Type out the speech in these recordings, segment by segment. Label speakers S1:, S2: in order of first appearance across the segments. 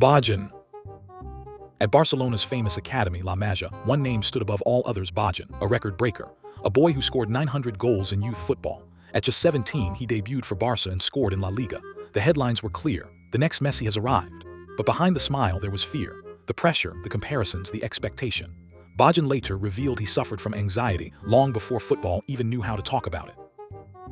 S1: Bojan. At Barcelona's famous academy La Masia, one name stood above all others: Bojan, a record breaker, a boy who scored 900 goals in youth football. At just 17, he debuted for Barca and scored in La Liga. The headlines were clear: the next Messi has arrived. But behind the smile there was fear, the pressure, the comparisons, the expectation. Bojan later revealed he suffered from anxiety long before football even knew how to talk about it.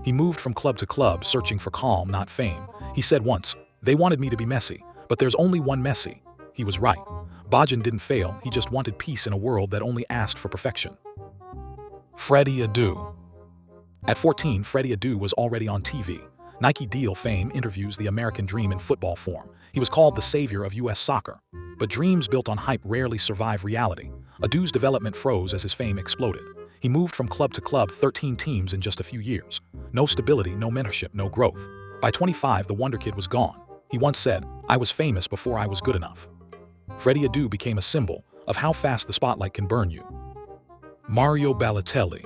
S1: He moved from club to club searching for calm, not fame. He said once, "They wanted me to be Messi, but there's only one Messi." He was right. Bojan didn't fail, he just wanted peace in a world that only asked for perfection. Freddie Adu. At 14, Freddie Adu was already on TV. Nike deal fame interviews the American dream in football form. He was called the savior of US soccer. But dreams built on hype rarely survive reality. Adu's development froze as his fame exploded. He moved from club to club, 13 teams in just a few years. No stability, no mentorship, no growth. By 25, the Wonderkid was gone. He once said, "I was famous before I was good enough." Freddie Adu became a symbol of how fast the spotlight can burn you. Mario Balotelli.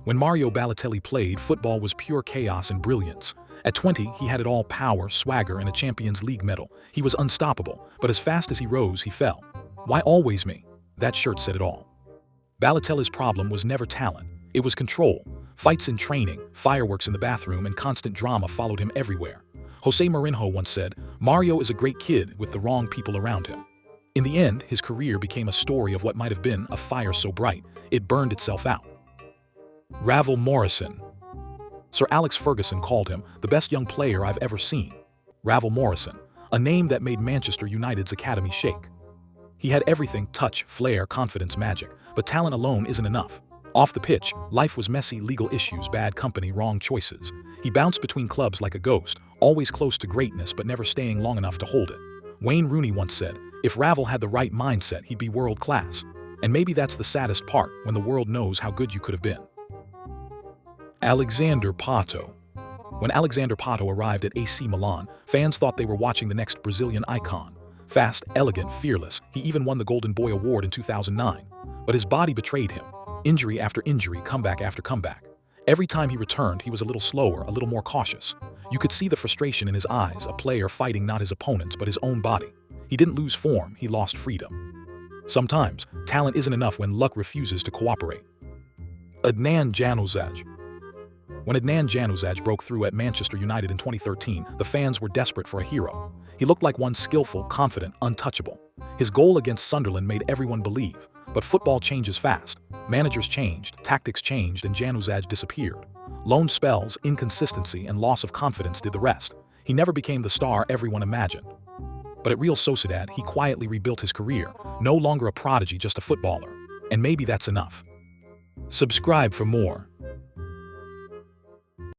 S1: When Mario Balotelli played, football was pure chaos and brilliance. At 20, he had it all: power, swagger, and a Champions League medal. He was unstoppable, but as fast as he rose, he fell. Why always me? That shirt said it all. Balotelli's problem was never talent. It was control. Fights in training, fireworks in the bathroom, and constant drama followed him everywhere. Jose Mourinho once said, "Mario is a great kid with the wrong people around him." In the end, his career became a story of what might have been a fire so bright, it burned itself out. Ravel Morrison. Sir Alex Ferguson called him the best young player I've ever seen. Ravel Morrison, a name that made Manchester United's academy shake. He had everything: touch, flair, confidence, magic. But talent alone isn't enough. Off the pitch, life was messy: legal issues, bad company, wrong choices. He bounced between clubs like a ghost, always close to greatness but never staying long enough to hold it. Wayne Rooney once said, if Ravel had the right mindset, he'd be world class. And maybe that's the saddest part, when the world knows how good you could have been. Alexander Pato. When Alexander Pato arrived at AC Milan, fans thought they were watching the next Brazilian icon. Fast, elegant, fearless, he even won the Golden Boy Award in 2009. But his body betrayed him. Injury after injury, comeback after comeback. Every time he returned, he was a little slower, a little more cautious. You could see the frustration in his eyes, a player fighting not his opponents but his own body. He didn't lose form, he lost freedom. Sometimes, talent isn't enough when luck refuses to cooperate. Adnan Januzaj. When Adnan Januzaj broke through at Manchester United in 2013, the fans were desperate for a hero. He looked like one skillful, confident, untouchable. His goal against Sunderland made everyone believe. But football changes fast. Managers changed, tactics changed, and Januzaj disappeared. Loan spells, inconsistency, and loss of confidence did the rest. He never became the star everyone imagined. But at Real Sociedad, he quietly rebuilt his career, no longer a prodigy, just a footballer. And maybe that's enough. Subscribe for more.